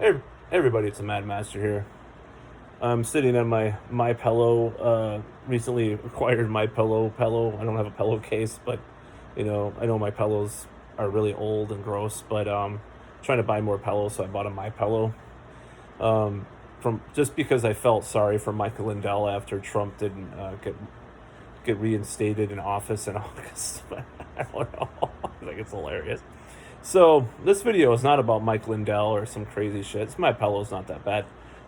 Hey, everybody, it's a Mad Master here. I'm sitting on my pillow. Recently acquired my pillow. I don't have a pillowcase, but I know my pillows are really old and gross. But trying to buy more pillows, so I bought a my pillow. From just because I felt sorry for Michael Lindell after Trump didn't get reinstated in office in August. But I don't know. I think it's hilarious. So this video is not about Mike Lindell or some crazy shit. It's my pillow's not that bad,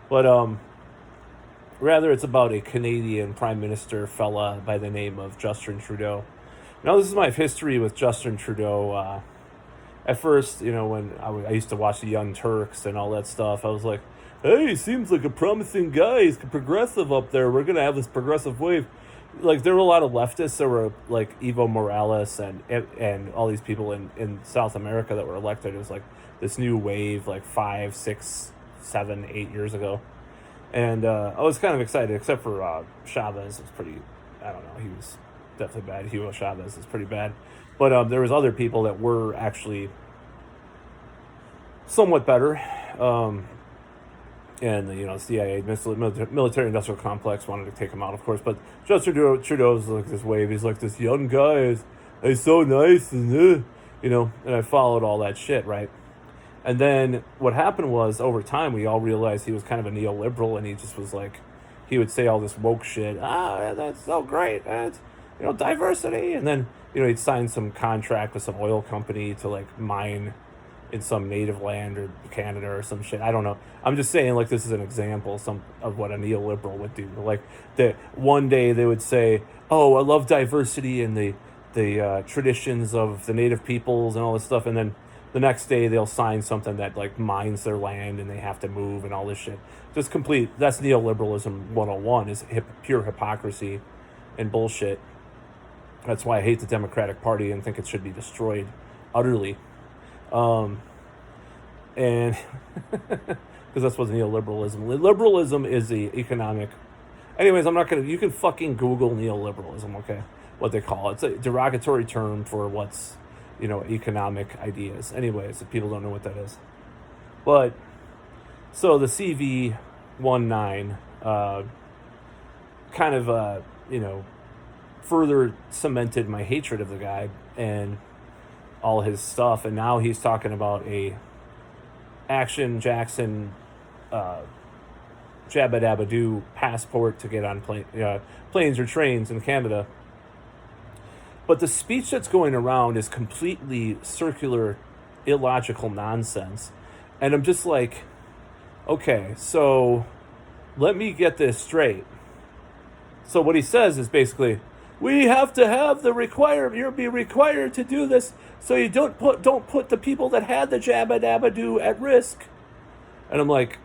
but rather it's about a Canadian Prime Minister fella by the name of Justin Trudeau. Now this is my history with Justin Trudeau. At first, when I used to watch the Young Turks and all that stuff, I was like, "Hey, he seems like a promising guy. He's progressive up there. We're gonna have this progressive wave." Like there were a lot of leftists. There were like Evo Morales and all these people in South America that were elected. It was like this new wave, like 5, 6, 7, 8 years ago, and I was kind of excited. Except for Chavez was pretty. I don't know. He was definitely bad. Hugo Chavez is pretty bad, but there was other people that were actually somewhat better. And the CIA, military-industrial complex, wanted to take him out, of course. But Justin Trudeau's like this wave. He's like this young guy. He's so nice, and And I followed all that shit, right? And then what happened was, over time, we all realized he was kind of a neoliberal, and he just was like, he would say all this woke shit. That's so great. That's diversity, and then he'd sign some contract with some oil company to like mine in some native land or Canada or some shit. I don't know. I'm just saying, like, this is an example of what a neoliberal would do. Like, that one day they would say, "Oh, I love diversity and the traditions of the native peoples and all this stuff," and then the next day they'll sign something that like mines their land and they have to move and all this shit. Just complete. That's neoliberalism 101. Is pure hypocrisy and bullshit. That's why I hate the Democratic Party and think it should be destroyed utterly. And because that's what neoliberalism. Liberalism is the economic. Anyways, I'm not gonna. You can fucking Google neoliberalism, okay? What they call it. It's a derogatory term for what's economic ideas. Anyways, if people don't know what that is, but so the CV19 kind of further cemented my hatred of the guy and all his stuff, and now he's talking about a Action Jackson Jabba Dabba Doo passport to get on planes or trains in Canada. But the speech that's going around is completely circular, illogical nonsense. And I'm just like, okay, so let me get this straight. So what he says is basically, we have to have you'll be required to do this so you don't put the people that had the Jabba Dabba Doo at risk. And I'm like,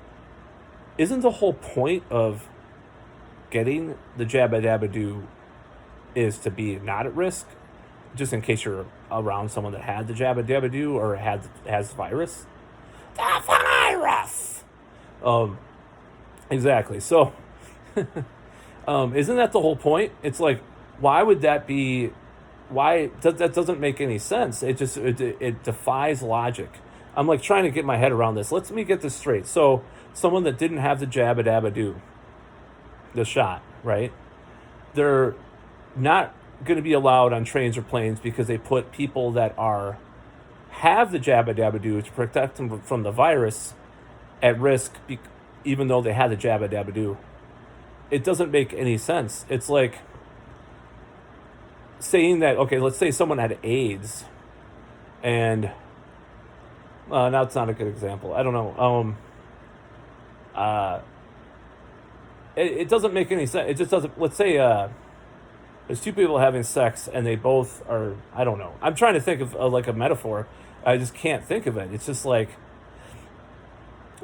isn't the whole point of getting the Jabba Dabba Doo is to be not at risk, just in case you're around someone that had the Jabba Dabba Doo or has the virus? The virus! Exactly. So, isn't that the whole point? It's like, why would that be? That doesn't make any sense. It just it defies logic. I'm like trying to get my head around this. Let me get this straight. So someone that didn't have the Jabba Dabba Doo, the shot, right? They're not going to be allowed on trains or planes because they put people that have the Jabba Dabba Doo to protect them from the virus at risk, even though they had the Jabba Dabba Doo. It doesn't make any sense. It's like saying that, okay, let's say someone had AIDS, and now it's not a good example. I don't know. It doesn't make any sense. It just doesn't. Let's say there's two people having sex, and they both are. I don't know. I'm trying to think of like a metaphor. I just can't think of it. It's just like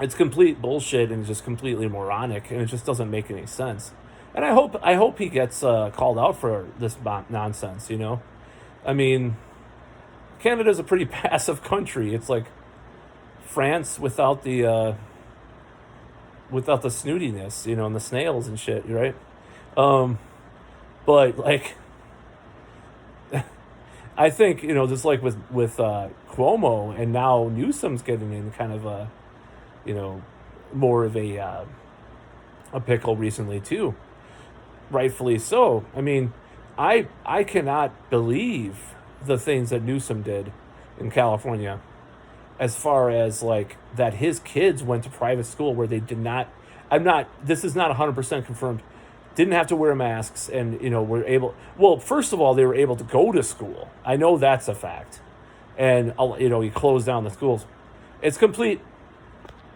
it's complete bullshit and just completely moronic, and it just doesn't make any sense. And I hope he gets called out for this nonsense. I mean, Canada's a pretty passive country. It's like France without the snootiness, and the snails and shit, right? But like, I think just like with Cuomo, and now Newsom's getting in kind of you know, more of a pickle recently too. Rightfully so. I mean, I cannot believe the things that Newsom did in California, as far as like that his kids went to private school where they did not. I'm not. This is not 100% confirmed. Didn't have to wear masks, and were able. Well, first of all, they were able to go to school. I know that's a fact, and he closed down the schools. It's complete.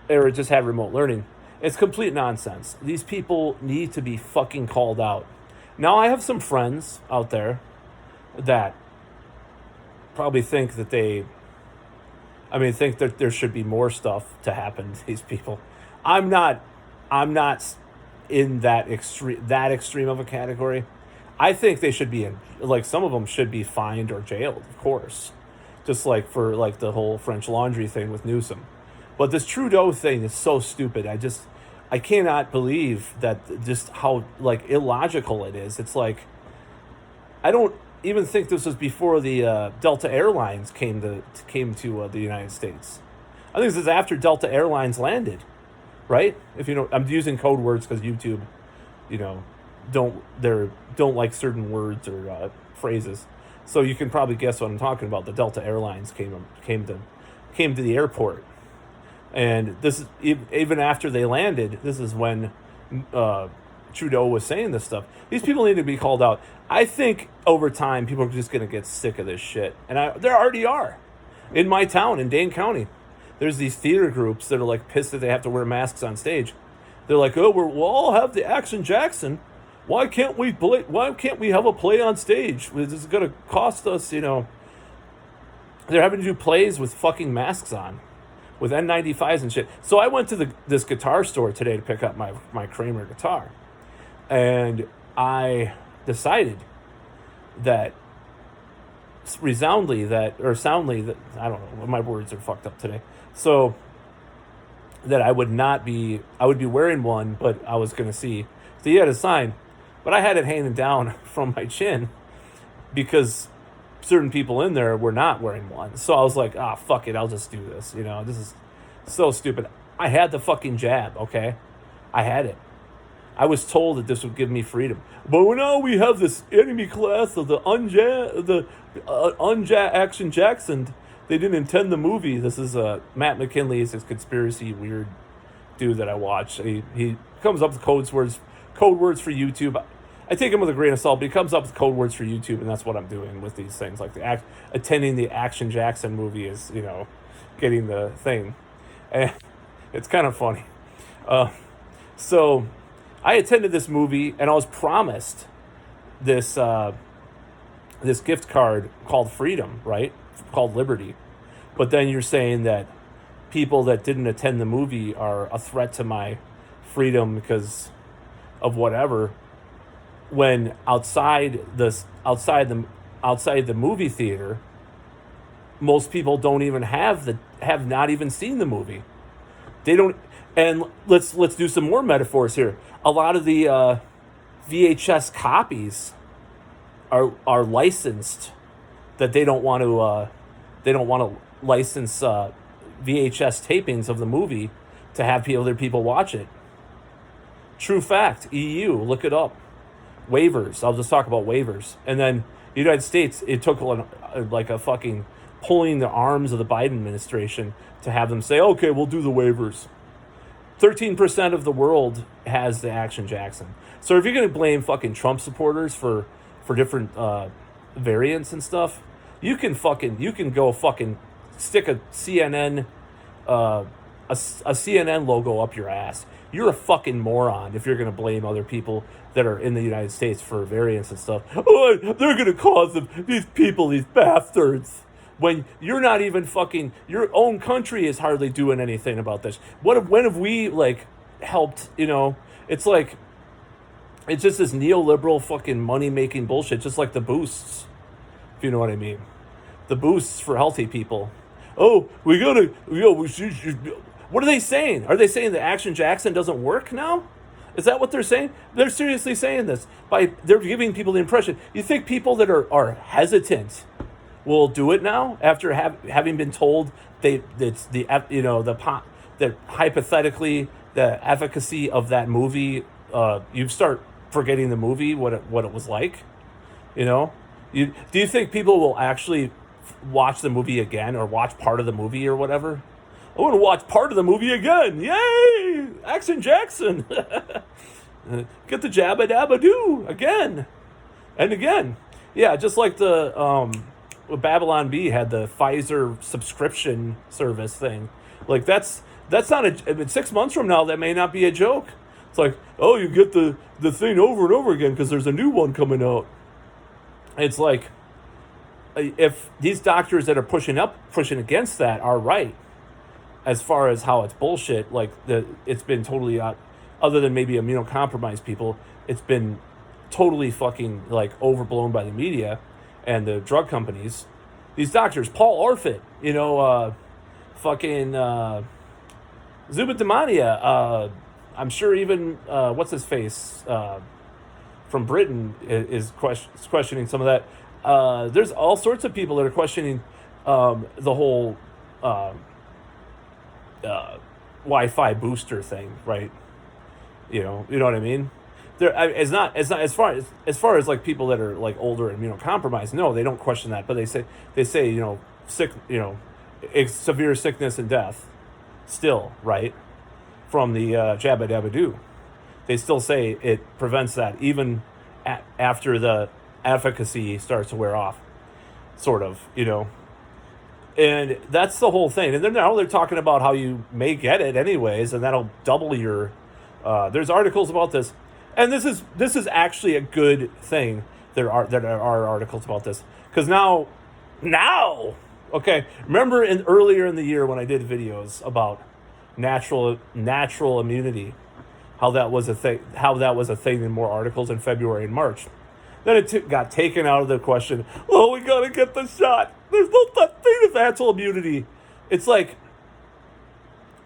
Or just had remote learning. It's complete nonsense. These people need to be fucking called out. Now, I have some friends out there that probably think that think that there should be more stuff to happen to these people. I'm not in that extreme of a category. I think they should be some of them should be fined or jailed, of course. Just like for like the whole French Laundry thing with Newsom. But this Trudeau thing is so stupid. I cannot believe that just how like illogical it is. It's like, I don't even think this was before the Delta Airlines came to the United States. I think this is after Delta Airlines landed, right? If I'm using code words because YouTube, don't like certain words or phrases, so you can probably guess what I'm talking about. The Delta Airlines came to the airport. And this is even after they landed. This is when Trudeau was saying this stuff. These people need to be called out. I think over time, people are just going to get sick of this shit. And there already are. In my town, in Dane County, there's these theater groups that are like pissed that they have to wear masks on stage. They're like, oh, we'll all have the Action Jackson. Why can't we have a play on stage? This is going to cost us, They're having to do plays with fucking masks on, with N95s and shit. So I went to this guitar store today to pick up my Kramer guitar. And I decided that soundly that, I don't know, my words are fucked up today. So that I would be wearing one, but I was going to see. So he had a sign, but I had it hanging down from my chin because certain people in there were not wearing one. So I was like, fuck it, I'll just do this. This is so stupid. I had the fucking jab, okay? I had it. I was told that this would give me freedom. But now we have this enemy class of the Action Jackson. They didn't intend the movie. This is Matt McKinley's his conspiracy weird dude that I watch. He comes up with code words for YouTube. I take him with a grain of salt, but he comes up with code words for YouTube, and that's what I'm doing with these things. Like attending the Action Jackson movie is, getting the thing. And it's kind of funny. So I attended this movie, and I was promised this gift card called Freedom, right? Called Liberty. But then you're saying that people that didn't attend the movie are a threat to my freedom because of whatever. When outside the movie theater, most people don't even have not even seen the movie. They don't. And let's do some more metaphors here. A lot of the VHS copies are licensed, that they don't want to license VHS tapings of the movie to have other people watch it. True fact. EU, look it up. Waivers. I'll just talk about waivers. And then the United States, it took like a fucking pulling the arms of the Biden administration to have them say, okay, we'll do the waivers. 13% of the world has the Action Jackson. So if you're going to blame fucking Trump supporters for different variants and stuff, you can go fucking stick a CNN a CNN logo up your ass. You're a fucking moron if you're going to blame other people that are in the United States for variants and stuff. Oh, they're going to cause these bastards. When you're not even fucking, your own country is hardly doing anything about this. When have we, helped, It's like, it's just this neoliberal fucking money-making bullshit, just like the boosts, if you know what I mean. The boosts for healthy people. Oh, we gotta, what are they saying? Are they saying that Action Jackson doesn't work now? Is that what they're saying? They're seriously saying this. They're giving people the impression. You think people that are hesitant will do it now after having been told the that hypothetically the efficacy of that movie, you start forgetting the movie, what it was like. You know, do you think people will actually watch the movie again or watch part of the movie or whatever? I want to watch part of the movie again. Yay! Action Jackson. Get the Jabba Dabba Doo again and again. Yeah, just like the Babylon Bee had the Pfizer subscription service thing. Like that's not a. I mean, 6 months from now, that may not be a joke. It's like, oh, you get the thing over and over again because there's a new one coming out. It's like, if these doctors that are pushing against that are right, as far as how it's bullshit, like it's been totally other than maybe immunocompromised people, it's been totally fucking like overblown by the media and the drug companies. These doctors, Paul Orfit, fucking Zubadamania, I'm sure even what's his face from Britain is questioning some of that. There's all sorts of people that are questioning the whole Wi-Fi booster thing, right? You know what I mean. It's not as far as like people that are like older and immunocompromised. No, they don't question that, but they say sick, severe sickness and death, still, right, from the Jabba Dabba Doo. They still say it prevents that even after the efficacy starts to wear off, sort of, And that's the whole thing. And then now they're talking about how you may get it anyways, and that'll double your. There's articles about this, and this is actually a good thing. There are articles about this because now, okay. Remember earlier in the year when I did videos about natural immunity, how that was a thing in more articles in February and March. Then it got taken out of the question. Oh, we gotta get the shot. There's no such thing as natural immunity. It's like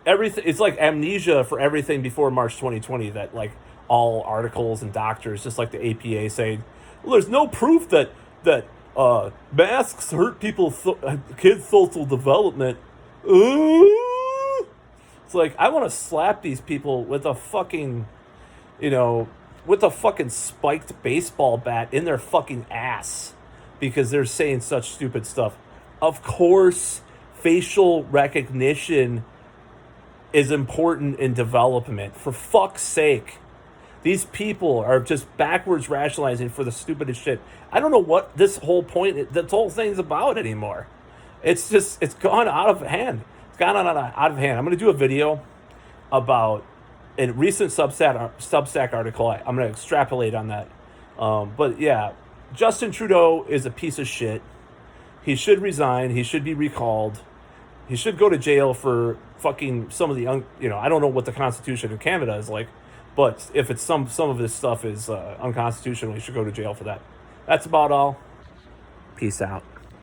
everything. It's like amnesia for everything before March 2020. That like all articles and doctors, just like the APA, saying, well, there's no proof that masks hurt kids' social development. It's like I want to slap these people with a fucking, with a fucking spiked baseball bat in their fucking ass because they're saying such stupid stuff. Of course, facial recognition is important in development. For fuck's sake. These people are just backwards rationalizing for the stupidest shit. I don't know what this whole thing's about anymore. It's gone out of hand. It's gone out of hand. I'm going to do a video about a recent Substack article. I'm going to extrapolate on that. But yeah, Justin Trudeau is a piece of shit. He should resign. He should be recalled. He should go to jail for fucking some of the I don't know what the Constitution in Canada is like, but if it's some of this stuff is unconstitutional, he should go to jail for that. That's about all. Peace out.